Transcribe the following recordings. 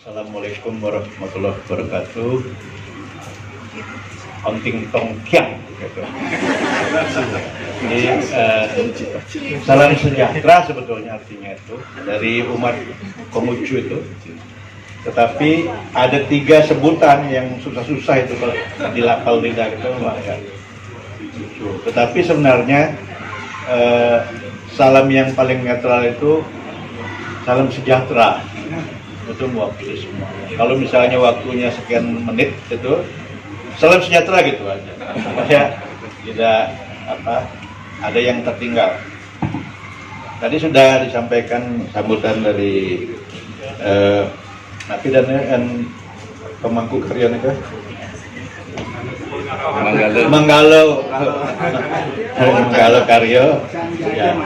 Assalamualaikum warahmatullahi wabarakatuh. Onting tong kiang gitu. Jadi salam sejahtera sebetulnya artinya itu dari umat Konghucu itu. Tetapi ada 3 sebutan yang susah-susah itu kalau dilapal lidah gitu ya. Tetapi sebenarnya salam yang paling netral itu salam sejahtera. Itu mewakili semua. Kalau misalnya waktunya sekian menit itu salam sejahtera gitu aja. Supaya tidak ada yang tertinggal. Tadi sudah disampaikan sambutan dari Napi dan pemangku karya itu Manggalo karya ya.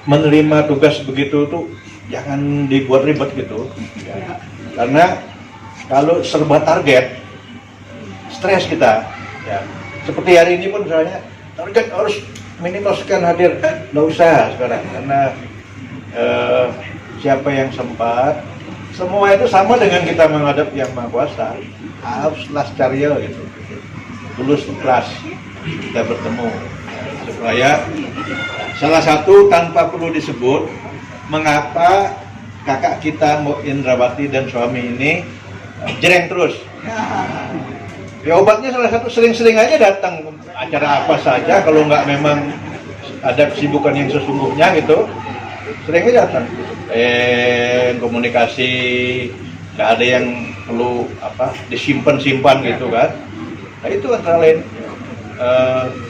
Menerima tugas begitu tuh jangan dibuat ribet gitu ya. Karena kalau serba target stres kita ya. Seperti hari ini pun misalnya target harus minimal sekian hadir, nggak usah sekarang karena siapa yang sempat, semua itu sama dengan kita menghadap yang Maha Kuasa, harus lascarya gitu, tulus ikhlas kita bertemu supaya salah satu tanpa perlu disebut mengapa kakak kita Mbok Indrawati dan suami ini jereng terus. Ya obatnya salah satu sering-sering aja datang acara apa saja kalau nggak memang ada kesibukan yang sesungguhnya gitu, seringnya datang. Komunikasi nggak ada yang perlu disimpan gitu kan. Nah itu antara lain.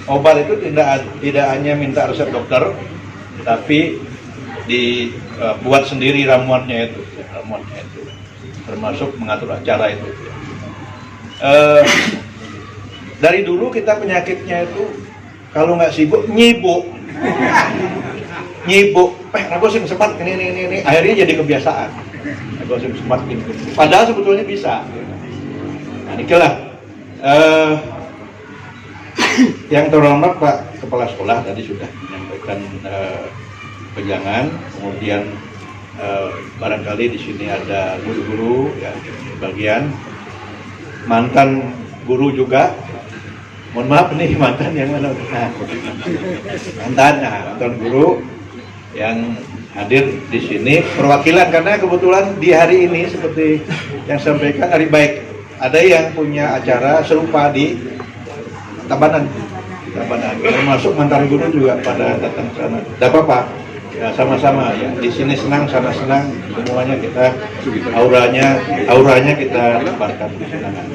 Obat itu tidak hanya minta resep dokter, tapi dibuat sendiri ramuannya itu, termasuk mengatur acara itu. Dari dulu kita penyakitnya itu kalau nggak sibuk nyibuk, aku sih sempat ini, akhirnya jadi kebiasaan. Aku sih sempat ini, padahal sebetulnya bisa. Nah, inilah. Yang terhormat Pak Kepala Sekolah tadi sudah menyampaikan pejangan, kemudian barangkali di sini ada guru-guru ya, bagian mantan guru juga. Mohon maaf nih mantan yang mana? Mantan guru yang hadir di sini perwakilan karena kebetulan di hari ini seperti yang sampaikan hari baik ada yang punya acara serupa di Tabanan, termasuk mantan guru juga pada datang ke sana. Tidak apa-apa, ya, sama-sama ya. Di sini senang, sana senang, semuanya kita auranya kita lebarkan kesenangan.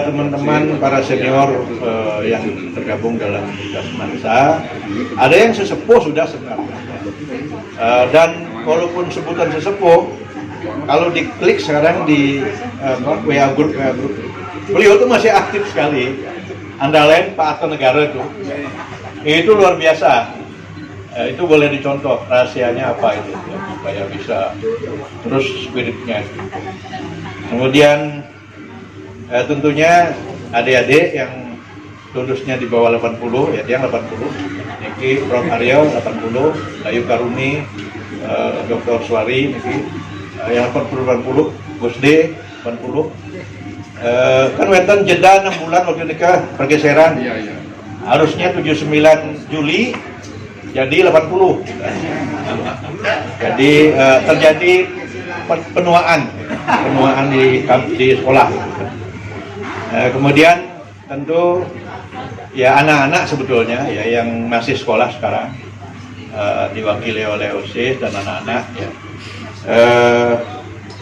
Teman-teman para senior yang tergabung dalam tugas Mansa, ada yang sesepuh sudah sebenarnya. Dan walaupun sebutan sesepuh, kalau diklik sekarang di WA group, beliau itu masih aktif sekali. Andalain Pak Atta Negara itu luar biasa. Itu boleh dicontoh rahasianya apa itu ya, supaya bisa terus spiritnya. Kemudian tentunya adik-adik yang lulusnya di bawah 80 ya, yang 80 Niki Prof Aryo 80, Ayu Karuni, Dr. Suwari Niki yang 80 Gus D 80. Kan wenten jeda 6 bulan waktu nikah pergeseran. Harusnya 79 Juli jadi 80. Jadi terjadi penuaan di sekolah. Kemudian tentu ya anak-anak sebetulnya ya yang masih sekolah sekarang diwakili oleh OSIS dan anak-anak ya.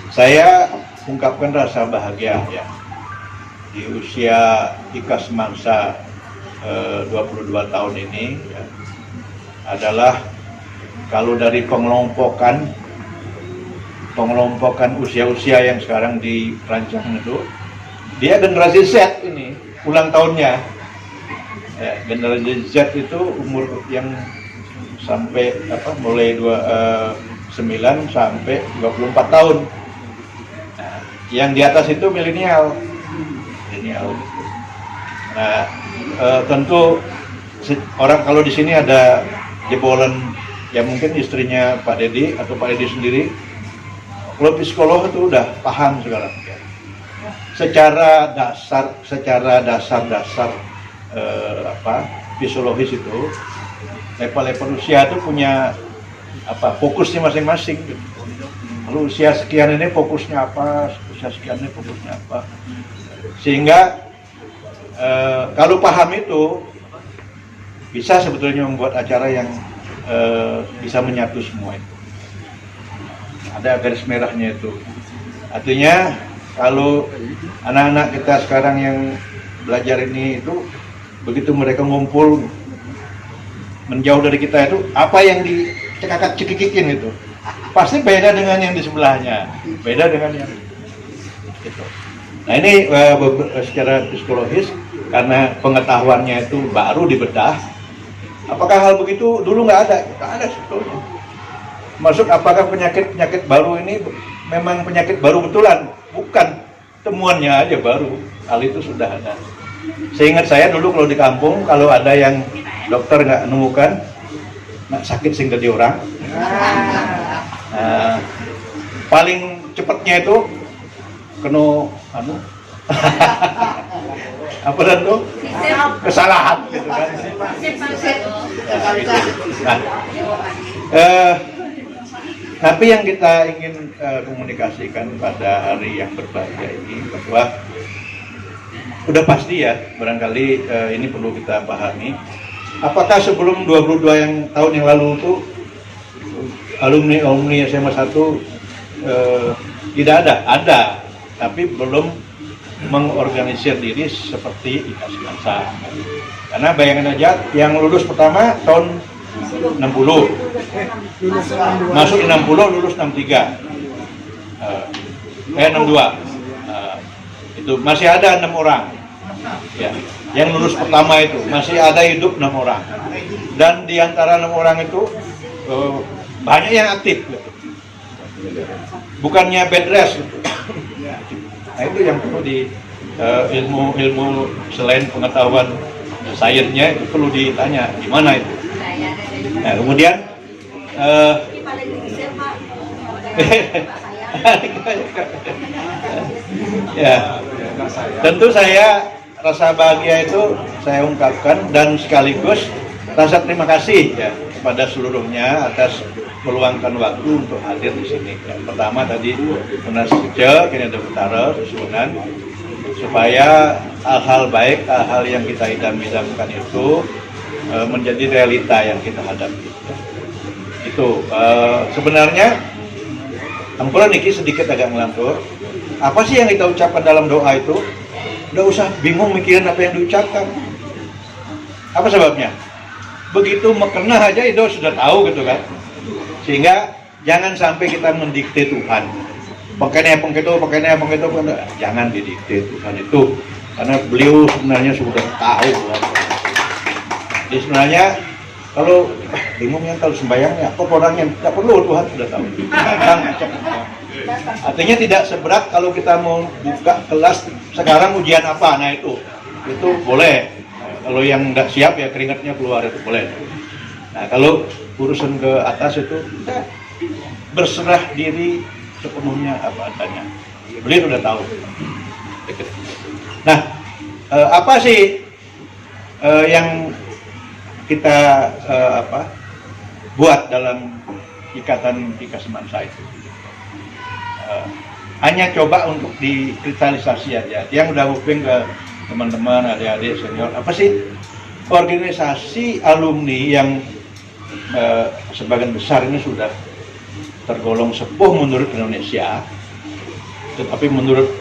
Saya ungkapkan rasa bahagia ya di usia Ika Semangsa 22 tahun ini ya, adalah kalau dari pengelompokan usia-usia yang sekarang dirancang itu, dia generasi Z ini ulang tahunnya ya, generasi Z itu umur yang sampai mulai 9 sampai 24 tahun. Nah, yang di atas itu milenial. Nah, tentu orang kalau di sini ada jebolan ya mungkin istrinya Pak Dedi atau Pak Dedi sendiri, kalau psikolog itu udah paham sekarang ya. Secara dasar fisiologis itu level-level usia itu punya fokusnya masing-masing gitu. Lalu usia sekian ini fokusnya apa, usia sekian ini fokusnya apa, sehingga kalau paham itu bisa sebetulnya membuat acara yang bisa menyatu semua itu. Ada garis merahnya itu. Artinya kalau anak-anak kita sekarang yang belajar ini itu begitu mereka ngumpul menjauh dari kita itu, apa yang dicekakak-cekikikin itu pasti beda dengan yang di sebelahnya, beda dengan yang itu. Nah ini secara psikologis karena pengetahuannya itu baru dibedah. Apakah hal begitu dulu nggak ada? Nggak ada sebetulnya. Maksud apakah penyakit baru ini memang penyakit baru betulan? Bukan, temuannya aja baru. Hal itu sudah ada. Seingat saya dulu kalau di kampung, kalau ada yang dokter nggak menemukan, sakit sehingga di orang. Paling cepatnya itu kena apa dan tuh kesalahan gitu kan. Tapi yang kita ingin komunikasikan pada hari yang berbahagia ini bahwa udah pasti ya, barangkali ini perlu kita pahami. Apakah sebelum 22 tahun yang lalu itu alumni SMA 1 tidak ada? Ada, tapi belum mengorganisir diri seperti IKAS Mansa. Karena bayangin aja, yang lulus pertama tahun 60, masuk 60, lulus 63, 62, itu masih ada 6 orang, ya. Yang lulus pertama itu masih ada hidup 6 orang, dan di antara 6 orang itu banyak yang aktif, bukannya bed rest. Nah itu yang perlu di ilmu selain pengetahuan sainsnya itu perlu ditanya gimana itu. Nah kemudian ya tentu saya rasa bahagia itu saya ungkapkan dan sekaligus rasa terima kasih ya kepada seluruhnya atas meluangkan waktu untuk hadir di sini. Yang pertama tadi Tunas Kecil, kini ada Utara, susunan supaya hal-hal baik, hal-hal yang kita idam-idamkan itu menjadi realita yang kita hadapi. Itu sebenarnya ampunan Niki sedikit agak ngelantur. Apa sih yang kita ucapkan dalam doa itu? Udah usah bingung mikirin apa yang diucapkan. Apa sebabnya? Begitu mekena aja itu sudah tahu gitu kan. Sehingga jangan sampai kita mendikte Tuhan. Pakainya jangan didikte Tuhan itu. Karena beliau sebenarnya sudah tahu. Jadi sebenarnya kalau bingung yang kalau sembahyangnya apa orangnya tidak perlu, Tuhan sudah tahu. Artinya tidak seberat kalau kita mau buka kelas sekarang ujian apa, nah itu boleh. Kalau yang tidak siap ya keringatnya keluar, itu boleh. Nah kalau urusan ke atas itu berserah diri sepenuhnya apa adanya. Beliau sudah tahu. Nah apa sih yang kita buat dalam ikatan IKAS Mansa itu? Hanya coba untuk dikristalisasi aja. Yang udah hubung ke teman-teman, adik-adik, senior, apa sih organisasi alumni yang sebagian besar ini sudah tergolong sepuh menurut Indonesia, tetapi menurut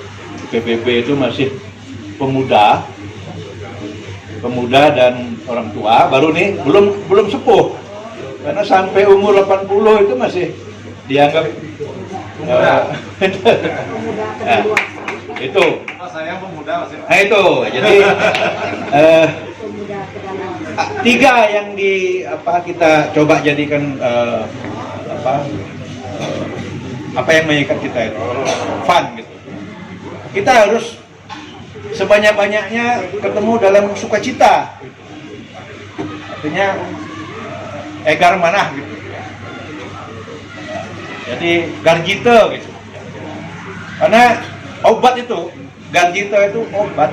PBB itu masih pemuda dan orang tua, baru nih belum sepuh, karena sampai umur 80 itu masih dianggap itu. Saya pemuda masih. Nah itu, jadi tiga yang kita coba jadikan apa yang mengikat kita itu fun gitu. Kita harus sebanyak-banyaknya ketemu dalam sukacita. Artinya egar manah gitu. Jadi garjite gitu. Karena obat itu, garjite itu obat.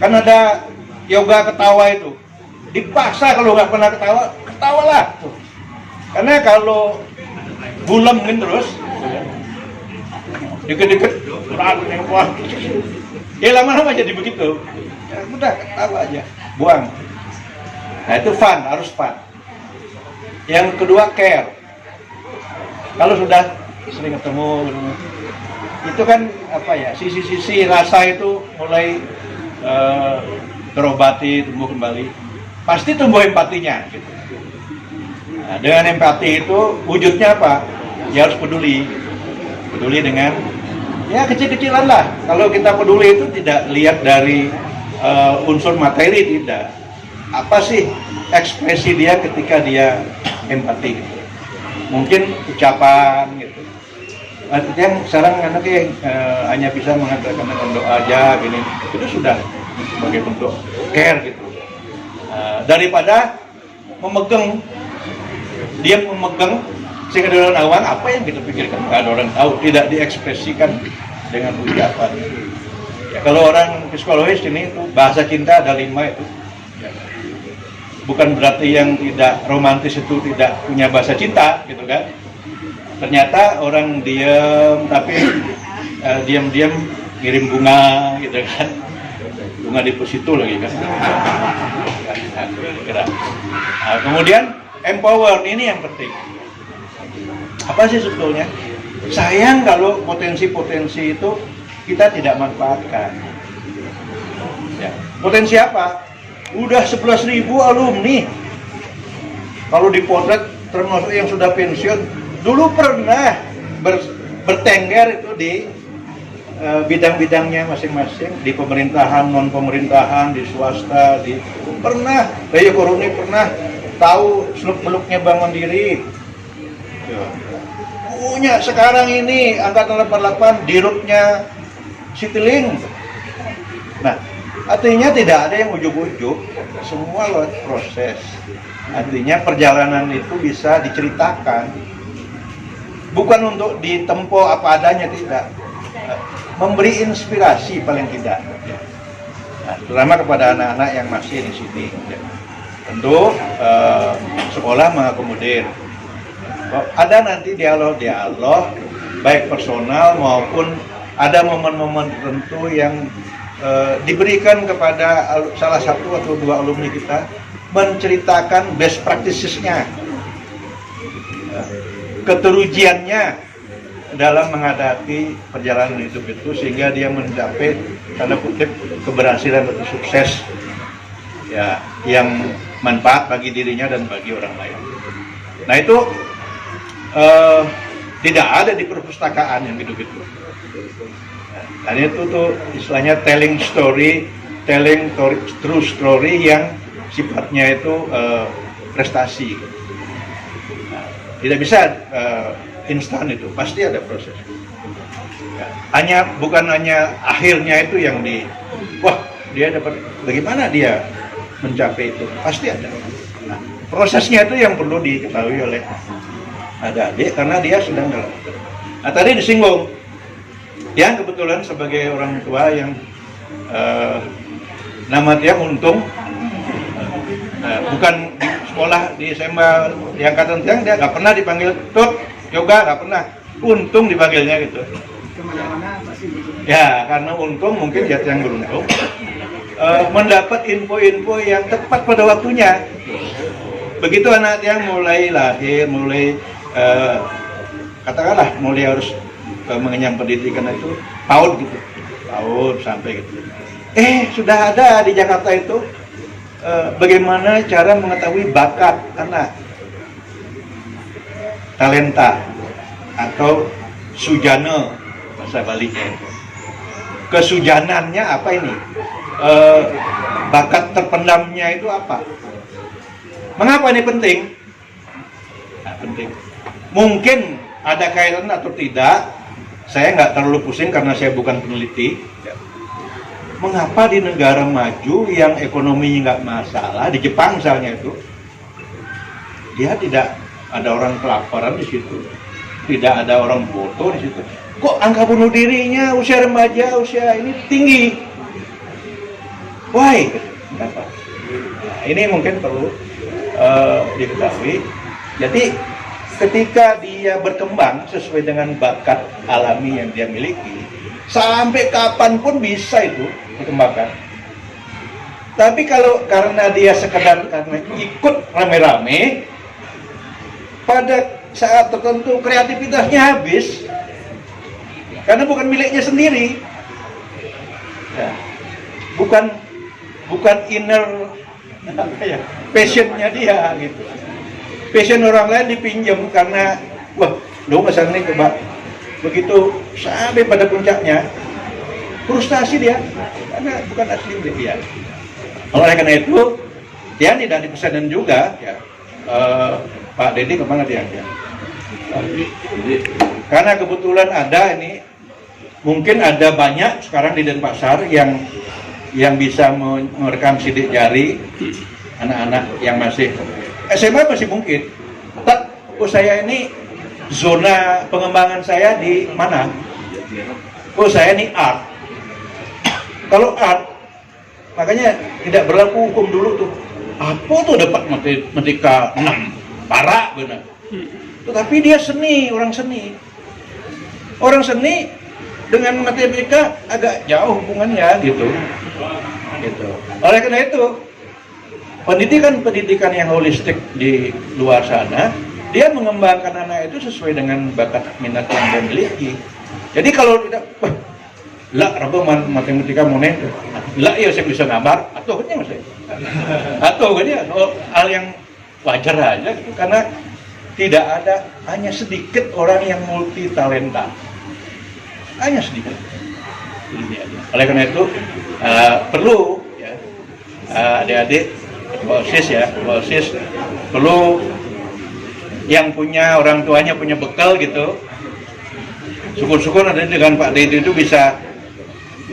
Kan ada yoga ketawa itu, dipaksa kalau nggak pernah ketawa, ketawalah. Karena kalau bulemin terus, dikit-dikit ya lama-lama jadi begitu. Ya, udah ketawa aja, buang. Nah itu fun, harus fun. Yang kedua care. Kalau sudah sering ketemu, itu kan apa ya, sisi-sisi rasa itu mulai terobati, tumbuh kembali. Pasti tumbuh empatinya. Gitu. Nah, dengan empati itu wujudnya apa? Ya harus peduli. Peduli dengan ya kecil-kecilan lah. Kalau kita peduli itu tidak lihat dari unsur materi, tidak. Apa sih ekspresi dia ketika dia empati gitu. Mungkin ucapan gitu. Yang sekarang anaknya hanya bisa mengatakan dengan doa aja gini. Itu sudah sebagai bentuk care gitu. Daripada memegang, dia memegang sehingga di orang awam apa yang kita pikirkan nggak ada orang tahu, tidak diekspresikan dengan ucapan. Ya, kalau orang psikologis ini itu bahasa cinta ada 5 itu. Ya. Bukan berarti yang tidak romantis itu tidak punya bahasa cinta, gitu kan? Ternyata orang diam tapi diam-diam ngirim bunga, gitu kan? Bunga deposito lagi kan? Nah, kemudian empower ini yang penting. Apa sih sebetulnya? Sayang kalau potensi-potensi itu kita tidak manfaatkan. Ya. Potensi apa? Udah 11.000 alumni. Kalau dipotret termasuk yang sudah pensiun, dulu pernah bertengger itu di bidang-bidangnya masing-masing, di pemerintahan, non pemerintahan, di swasta, di pernah. Rio Koruni pernah tahu seluk-beluknya Bank Mandiri. Punya sekarang ini angkatan 88 dirutnya Citylink. Nah, artinya tidak ada yang ujuk-ujuk, semua lewat proses. Artinya perjalanan itu bisa diceritakan, bukan untuk ditempuh apa adanya, tidak. Memberi inspirasi paling tidak. Nah, terutama kepada anak-anak yang masih di sini. Tentu sekolah mengakomodir. Ada nanti dialog-dialog, baik personal maupun ada momen-momen tertentu yang diberikan kepada salah satu atau 2 alumni kita menceritakan best practices-nya, keterujiannya dalam menghadapi perjalanan hidup itu sehingga dia mencapai tanda kutip keberhasilan atau sukses ya yang manfaat bagi dirinya dan bagi orang lain. Nah itu tidak ada di perpustakaan yang gitu-gitu. Dan itu tuh istilahnya telling true story yang sifatnya itu prestasi. Nah, tidak bisa instan itu, pasti ada proses. Ya, bukan hanya akhirnya itu yang wah dia dapat, bagaimana dia mencapai itu, pasti ada. Nah, prosesnya itu yang perlu diketahui oleh adik-adik karena dia sedang dalam. Nah tadi disinggung, yang kebetulan sebagai orang tua yang nama dia Untung, bukan di sekolah di SMA di angkatan tiang dia nggak pernah dipanggil Tut Yoga, nggak pernah. Untung dipanggilnya gitu. Ya karena Untung mungkin ya yang beruntung mendapat info-info yang tepat pada waktunya. Begitu anak yang mulai lahir, mulai katakanlah mulai harus mengenyam pendidikan itu PAUD gitu, PAUD sampai gitu. Sudah ada di Jakarta itu bagaimana cara mengetahui bakat anak, talenta atau sujana bahasa Balinya itu. Kesujanannya apa ini? Bakat terpendamnya itu apa? Mengapa ini penting? Nah, penting. Mungkin ada kaitan atau tidak, saya nggak terlalu pusing karena saya bukan peneliti. Mengapa di negara maju yang ekonominya nggak masalah, di Jepang misalnya itu, dia tidak ada orang kelaparan di situ. tidak ada orang foto di situ. Kok angka bunuh dirinya usia remaja, usia ini tinggi? Why? Kenapa? Nah, ini mungkin perlu diketahui. Jadi ketika dia berkembang sesuai dengan bakat alami yang dia miliki, sampai kapanpun bisa itu dikembangkan. Tapi kalau karena dia sekedar karena ikut rame-rame, pada saat tertentu kreativitasnya habis, karena bukan miliknya sendiri, ya, bukan inner passionnya dia gitu. Passion orang lain dipinjam karena wah, lu ngesan nih coba begitu sampai pada puncaknya frustasi dia karena bukan asli milik dia. Oleh karena itu dia tidak dipesanin juga ya. Pak Deddy kemana dia? Karena kebetulan ada ini, mungkin ada banyak sekarang di Denpasar yang bisa merekam sidik jari anak-anak yang masih SMA masih mungkin. Saya ini zona pengembangan saya di mana? Saya ini art. Kalau art, makanya tidak berlaku hukum dulu tuh. Apa tuh dapat matematika 6? Parah benar. Tetapi dia seni, orang seni. Orang seni dengan matematika agak jauh hubungannya gitu. Oleh karena itu, pendidikan yang holistik di luar sana, dia mengembangkan anak itu sesuai dengan bakat minat yang dia miliki. Jadi kalau tidak, lah, raba matematika moneh, lah ya saya bisa gambar, atau kan ya atau kan ya hal yang wajar aja gitu, karena tidak ada, hanya sedikit orang yang multi talenta, hanya sedikit. Oleh karena itu perlu ya, adik-adik OSIS perlu yang punya orang tuanya punya bekal gitu. Syukur-syukur ada dengan Pak Deddy itu bisa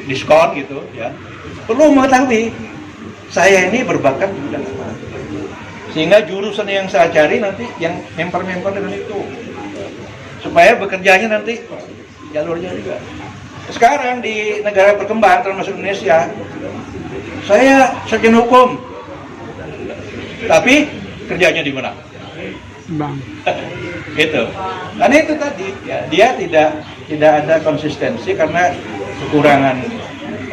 diskon gitu ya. Perlu mengetahui saya ini berbakat bidang apa, sehingga jurusan yang saya cari nanti yang member dengan itu, supaya bekerjanya nanti jalurnya juga. Sekarang di negara berkembang termasuk Indonesia, saya sarjana hukum, tapi kerjanya di mana? Bang. Gitu. Karena itu tadi ya, dia tidak ada konsistensi karena kekurangan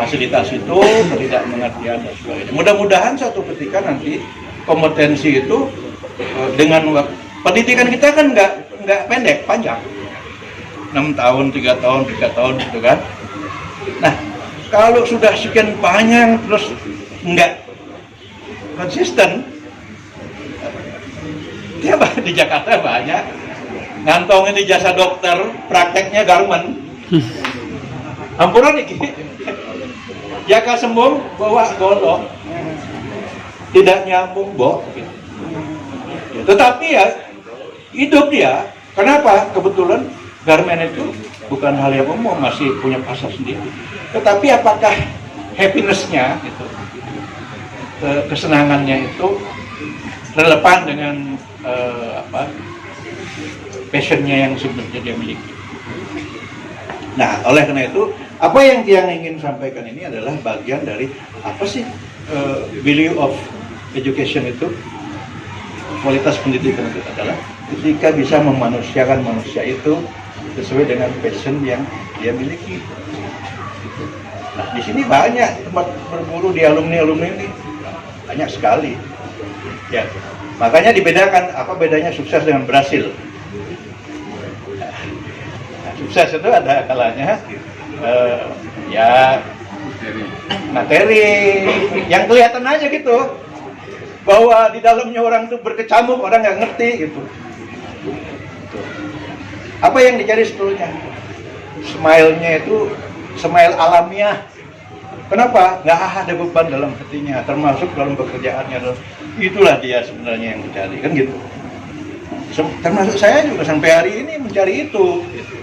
fasilitas itu, ketidakmengertian dan sebagainya. Mudah-mudahan suatu ketika nanti kompetensi itu dengan pendidikan kita kan nggak pendek, panjang. 6 tahun, 3 tahun gitu kan. Nah, kalau sudah sekian panjang terus nggak konsisten, dia di Jakarta banyak ngantongin di jasa dokter, prakteknya garmen. Ampunan iki. Jaka sembuh bawa golok. Tidak nyambung, Bo. Tetapi ya hidup dia. Kenapa? Kebetulan garmen itu bukan hal yang umum, masih punya pasar sendiri. Tetapi apakah happiness-nya gitu, kesenangannya itu relevan dengan passion-nya yang sebenarnya dia miliki. Nah, oleh karena itu, apa yang dia ingin sampaikan ini adalah bagian dari apa sih value of education itu, kualitas pendidikan itu adalah ketika bisa memanusiakan manusia itu sesuai dengan passion yang dia miliki. Nah, di sini banyak tempat berguru di alumni ini, banyak sekali. Ya, makanya dibedakan apa bedanya sukses dengan berhasil. Nah, sukses itu ada kalanya ya materi yang kelihatan aja gitu, bahwa di dalamnya orang tuh berkecamuk, orang nggak ngerti gitu. Apa yang dicari sebetulnya? Smile-nya itu smile alamiah. Kenapa? Nggak ada beban dalam hatinya, termasuk dalam pekerjaannya. Itulah dia sebenarnya yang dicari, kan gitu. Termasuk saya juga sampai hari ini mencari itu. Gitu.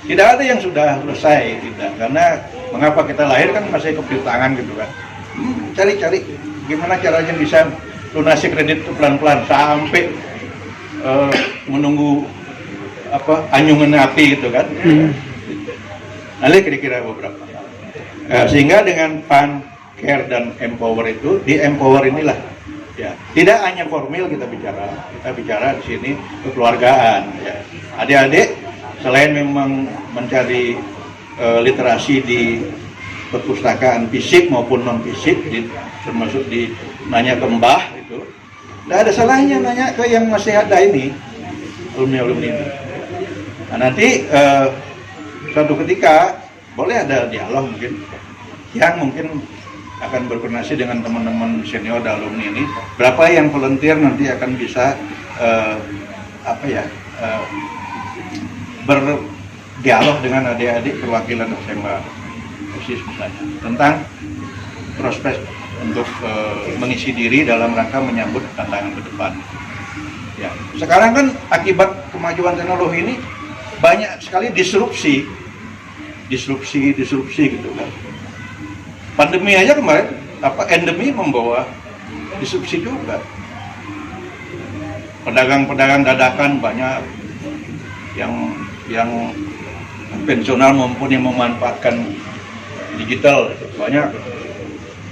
Tidak ada yang sudah selesai, tidak. Karena mengapa kita lahir kan masih kepilih tangan gitu kan. Cari-cari gimana caranya bisa lunasi kredit itu pelan-pelan sampai menunggu anyungan api gitu kan. Nah, kira-kira beberapa. Sehingga dengan PAN, CARE dan Empower itu, di Empower inilah ya, tidak hanya formil kita bicara di sini kekeluargaan ya. Adik-adik selain memang mencari literasi di perpustakaan fisik maupun non fisik, termasuk di nanya ke mbah itu, tidak ada salahnya nanya ke yang masih ada ini, alumni ini. Nah, nanti suatu ketika boleh ada dialog mungkin yang mungkin akan berkoordinasi dengan teman-teman senior dan alumni ini, berapa yang volunteer nanti akan bisa berdialog dengan adik-adik perwakilan SMA OSIS misalnya tentang prospek untuk mengisi diri dalam rangka menyambut tantangan ke depan. Ya, sekarang kan akibat kemajuan teknologi ini banyak sekali disrupsi gitu kan. Pandemi aja kemarin, endemi membawa disrupsi juga. Pedagang-pedagang dadakan banyak yang konvensional maupun yang memanfaatkan digital banyak.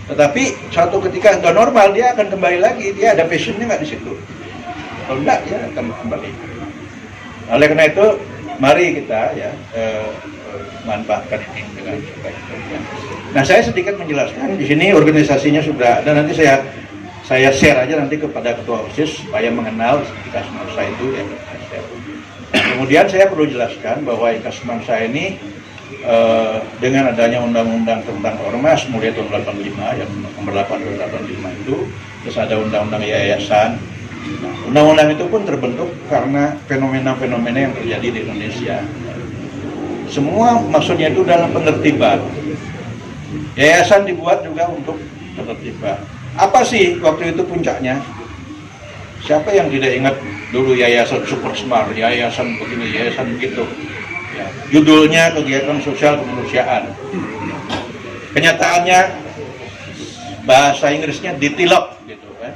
Tetapi suatu ketika sudah normal dia akan kembali lagi, dia ada passionnya nggak di situ. Kalau enggak dia akan kembali. Oleh karena itu, mari kita ya manfaatkan ini dengan baik. Nah, saya sedikit menjelaskan di sini organisasinya sudah ada. Nanti saya share aja nanti kepada ketua OSIS supaya mengenal IKAS Mansa itu ya. Kemudian saya perlu jelaskan bahwa IKAS Mansa ini dengan adanya undang-undang tentang ormas mulai tahun 85 yang nomor 8 tahun 85 itu, terus ada undang-undang yayasan. Nah, undang-undang itu pun terbentuk karena fenomena-fenomena yang terjadi di Indonesia. Semua maksudnya itu dalam penertiban. Yayasan dibuat juga untuk penertiban. Apa sih waktu itu puncaknya? Siapa yang tidak ingat dulu yayasan Super Smart, yayasan begini, yayasan begitu? Ya, judulnya kegiatan sosial kemanusiaan. Kenyataannya bahasa Inggrisnya ditilok gitu kan.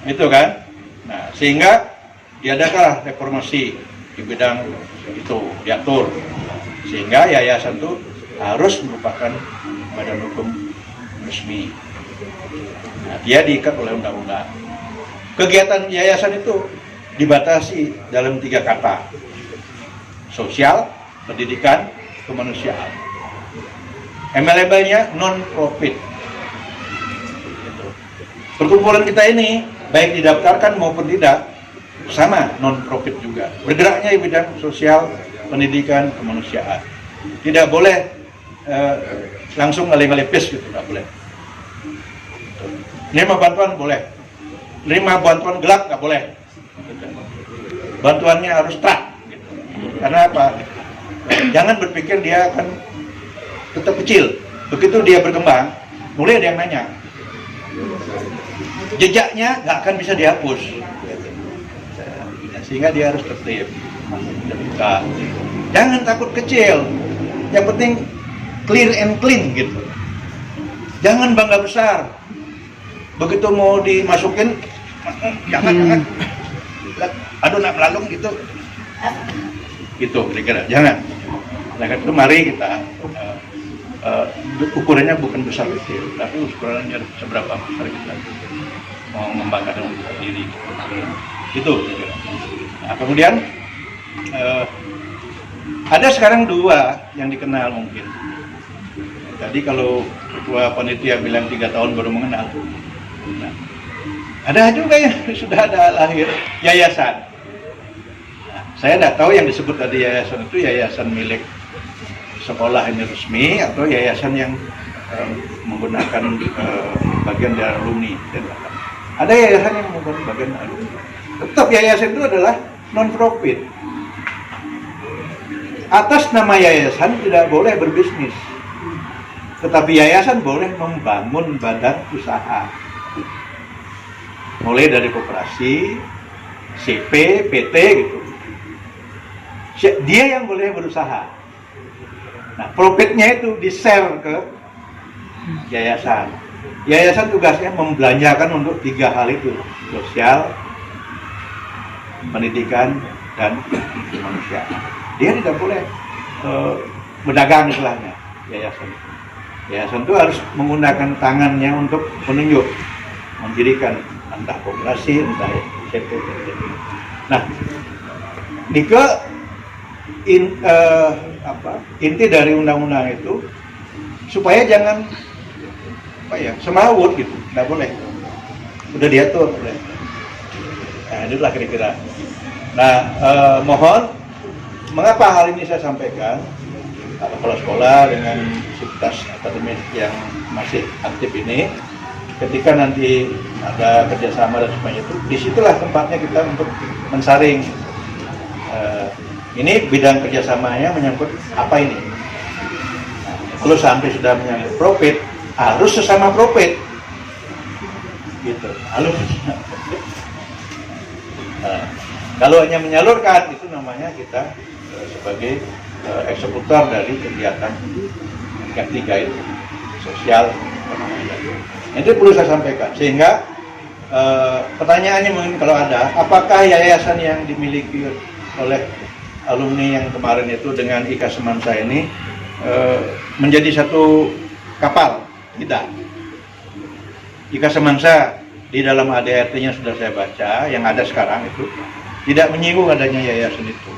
Itu kan? Nah, sehingga diadakanlah reformasi di bidang itu diatur. Sehingga yayasan itu harus merupakan badan hukum resmi. Nah, dia diikat oleh undang-undang. Kegiatan yayasan itu dibatasi dalam 3 kata: sosial, pendidikan, kemanusiaan. Embel-embelnya non-profit. Perkumpulan kita ini baik didaftarkan maupun tidak sama non-profit juga. Bergeraknya di bidang sosial, pendidikan, kemanusiaan. Tidak boleh langsung ngalih-ngalih pis gitu, nggak boleh. Nerima bantuan boleh, nerima bantuan gelap nggak boleh. Bantuannya harus trust. Gitu. Karena apa? Jangan berpikir dia akan tetap kecil. Begitu dia berkembang, mulai ada yang nanya. Jejaknya nggak akan bisa dihapus. Sehingga dia harus tertib. Jangan takut kecil. Yang penting clear and clean gitu. Jangan bangga besar. Begitu mau dimasukin, jangan. Aduh nak melalung gitu. Gitu kira-kira. Jangan. Nah, itu mari kita ukurannya bukan besar kecil, tapi ukurannya seberapa besar kita mau membanggakan diri. Itu. Nah, kemudian ada sekarang 2 yang dikenal mungkin. Tadi kalau ketua panitia bilang 3 tahun baru mengenal. Nah, ada juga yang sudah ada lahir yayasan. Nah, saya tidak tahu yang disebut tadi yayasan itu yayasan milik sekolah ini resmi atau yayasan yang menggunakan bagian dari alumni. Ada yayasan yang menggunakan bagian alumni. Tetap yayasan itu adalah non-profit. Atas nama yayasan tidak boleh berbisnis. Tetapi yayasan boleh membangun badan usaha. Mulai dari koperasi, CP, PT gitu. Dia yang boleh berusaha. Nah, profitnya itu di-share ke yayasan. Yayasan tugasnya membelanjakan untuk 3 hal itu: sosial, pendidikan, dan kemanusiaan. Dia tidak boleh berdagang istilahnya yayasan. Yayasan itu harus menggunakan tangannya untuk menunjuk, mendirikan entah koperasi, entah CP. Nah, inti dari undang-undang itu supaya jangan semawut gitu, nggak boleh. Udah diatur. Nah, itulah kira-kira. Nah, mohon, mengapa hal ini saya sampaikan? Sekolah-sekolah dengan sivitas akademis yang masih aktif ini, ketika nanti ada kerjasama dan sebagainya itu, disitulah tempatnya kita untuk mensaring. Ini bidang kerjasamanya menyangkut apa ini? Nah, kalau sampai sudah menyangkut profit, harus sesama profit, gitu. Harus. Nah, kalau hanya menyalurkan, itu namanya kita sebagai eksekutor dari kegiatan yang tiga itu, sosial, itu perlu saya sampaikan. Sehingga pertanyaannya mungkin kalau ada, apakah yayasan yang dimiliki oleh alumni yang kemarin itu dengan IKA Semansa ini menjadi satu kapal? Tidak. IKA Semansa di dalam ADRT-nya sudah saya baca, yang ada sekarang itu tidak menyinggung adanya yayasan itu.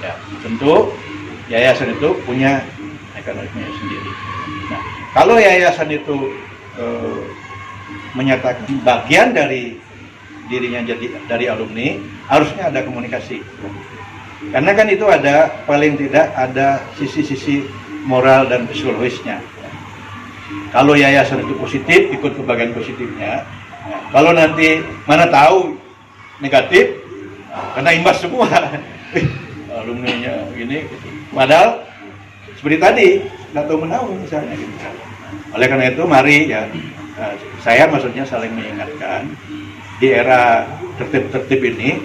Ya, tentu yayasan itu punya mekanisme sendiri. Nah, kalau yayasan itu menyatakan bagian dari dirinya jadi dari alumni, harusnya ada komunikasi. Karena kan itu ada, paling tidak ada sisi-sisi moral dan psikologisnya. Kalau yayasan itu positif, ikut ke bagian positifnya. Kalau nanti mana tahu negatif, karena imbas semua. Alumninya gini, padahal seperti tadi nggak tahu menahu misalnya gitu. Oleh karena itu mari ya, saya maksudnya saling mengingatkan di era tertib ini,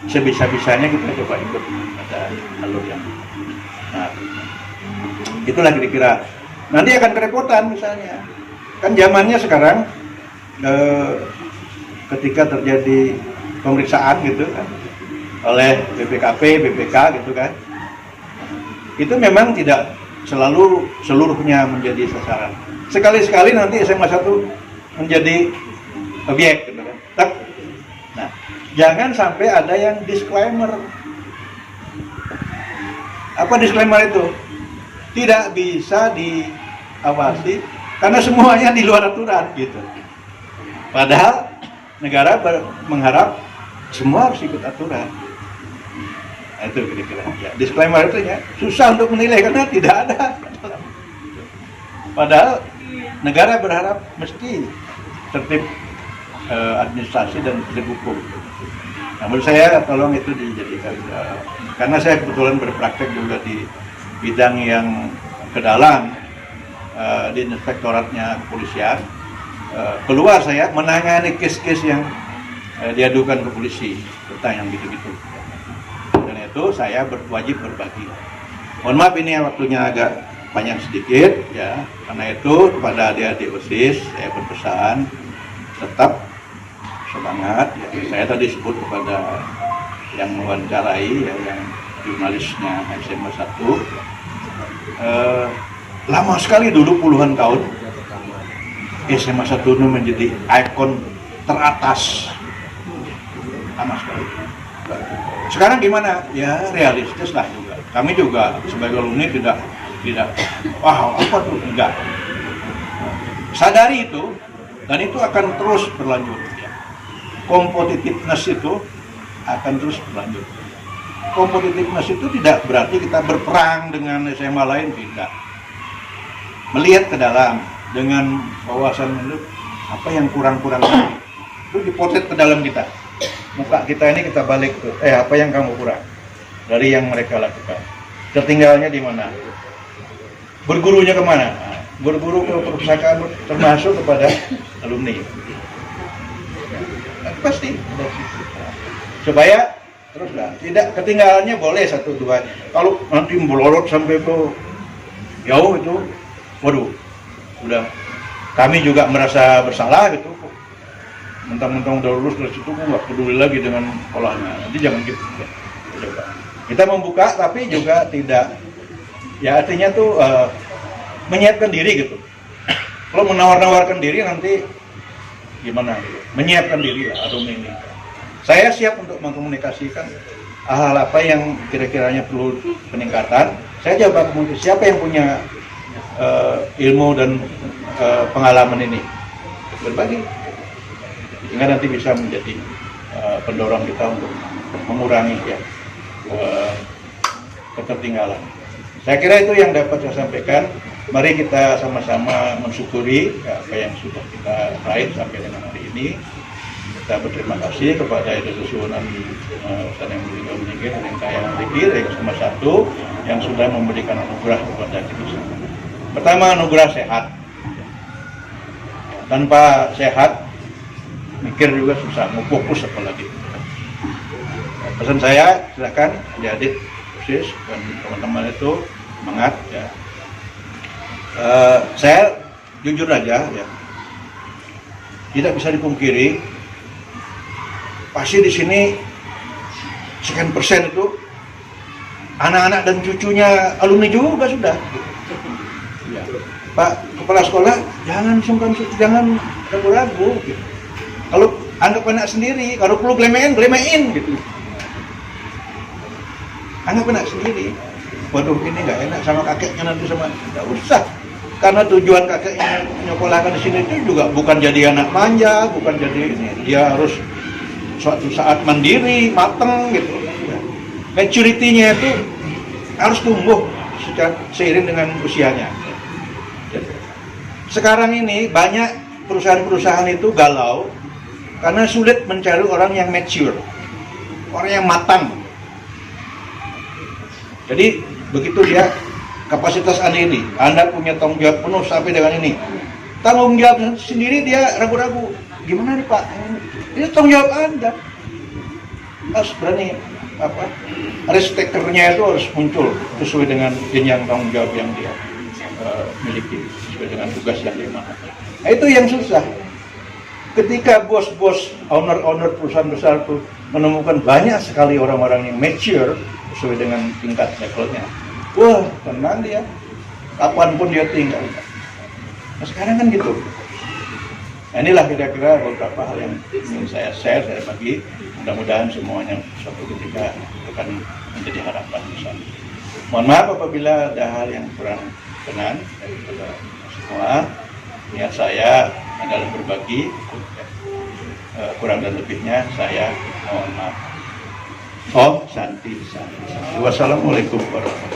sebisa-bisanya kita coba ikut ada alur yang, nah itulah kira-kira. Nanti akan kerepotan misalnya, kan zamannya sekarang ketika terjadi pemeriksaan gitu kan oleh BPKP, BPK gitu kan, itu memang tidak selalu seluruhnya menjadi sasaran. Sekali-sekali nanti SMA 1 menjadi objek gitu kan. Nah, jangan sampai ada yang disclaimer. Apa disclaimer itu? Tidak bisa diawasi karena semuanya di luar aturan gitu. Padahal negara mengharap semua harus ikut aturan. Nah, itu kira-kira. Ya, disclaimer itu ya susah untuk menilai karena tidak ada. Padahal negara berharap mesti tertib administrasi dan tertib hukum. Nah, menurut saya tolong itu dijadikan, karena saya kebetulan berpraktek juga di bidang yang ke dalam di inspektoratnya kepolisian. Keluar saya menangani kes-kes yang diadukan ke polisi tentang yang gitu-gitu. Dan itu saya wajib berbagi. Mohon maaf ini waktunya agak panjang sedikit ya. Karena itu kepada adik-adik OSIS saya berpesan tetap semangat. Ya. Saya tadi sebut kepada yang mewawancarai ya, yang jurnalisnya SMA 1. Lama sekali dulu puluhan tahun SMA 1 itu menjadi ikon teratas. Lama sekali. Sekarang gimana? Ya realistis lah juga. Kami juga sebagai alumni tidak wah apa tuh, enggak. Sadari itu dan itu akan terus berlanjut. Ya. Competitiveness itu akan terus berlanjut. Competitiveness itu tidak berarti kita berperang dengan SMA lain, tidak. Melihat ke dalam dengan wawasan itu apa yang kurang-kurang itu dipotret ke dalam kita. Muka kita ini kita balik tuh. Apa yang kamu kurang dari yang mereka lakukan? Tertinggalnya di mana? Bergurunya kemana? Nah, berguru ke perpustakaan termasuk kepada alumni. Nah, pasti supaya teruslah tidak ketinggalannya boleh 1-2. Kalau nanti melorot sampai ke jauh itu, waduh, udah kami juga merasa bersalah gitu. mentang-mentang udah lulus dari situ nggak peduli lagi dengan sekolahnya. Nanti jangan gitu. Ya. Coba. Kita membuka tapi juga tidak, ya artinya tuh menyiapkan diri gitu. Kalau menawar-nawarkan diri nanti gimana gitu. Menyiapkan diri lah alumni ini. Saya siap untuk mengkomunikasikan hal apa yang kira-kiranya perlu peningkatan. Saya coba komunikasi siapa yang punya ilmu dan pengalaman ini berbagi, sehingga nanti bisa menjadi pendorong kita untuk mengurangi ya ketertinggalan. Saya kira itu yang dapat saya sampaikan. Mari kita sama-sama mensyukuri apa yang sudah kita raih sampai dengan hari ini. Kita berterima kasih kepada Ibu Susunan Ustaz yang beliau meninggal dan kaya memiliki yang sama satu yang sudah memberikan anugerah kepada kita semua. Pertama, anugerah sehat. Tanpa sehat, mikir juga susah, mau fokus apalagi. Pesan saya, silakan adik-adik OSIS dan teman-teman itu semangat ya. Saya jujur aja ya, tidak bisa dipungkiri, pasti di sini sekian persen itu anak-anak dan cucunya alumni juga sudah. Ya. Pak Kepala Sekolah, jangan sungkan, jangan ragu-ragu. Gitu. Kalau anggap anak sendiri, kalau perlu glemein gitu. Anggap anak sendiri. Waduh ini nggak enak sama kakeknya nanti sama, nggak usah. Karena tujuan kakeknya menyekolahkan di sini itu juga bukan jadi anak manja, bukan jadi ini. Dia harus suatu saat mandiri, mateng gitu. Maturity-nya itu harus tumbuh seiring dengan usianya. Sekarang ini banyak perusahaan-perusahaan itu galau karena sulit mencari orang yang mature, orang yang matang. Jadi begitu dia kapasitas Anda punya tanggung jawab penuh sampai dengan ini. Tanggung jawab sendiri dia ragu-ragu. Gimana nih Pak? Ini tanggung jawab Anda. Harus berani risk taker-nya itu harus muncul sesuai dengan jenjang tanggung jawab yang dia miliki, sesuai dengan tugas yang dia miliki. Nah, itu yang susah. Ketika bos-bos, owner perusahaan besar itu menemukan banyak sekali orang-orang yang mature sesuai dengan tingkat levelnya, wah tenang dia, kapanpun dia tinggal. Nah sekarang kan gitu. Nah, inilah kira-kira beberapa hal yang ingin saya share, saya bagi. Mudah-mudahan semuanya suatu ketika akan menjadi harapan bersama. Mohon maaf apabila ada hal yang kurang berkenan daripada semua. Niat saya adalah berbagi. Kurang dan lebihnya saya mohon maaf. Om Santi. Wassalamualaikum warahmatullahi wabarakatuh.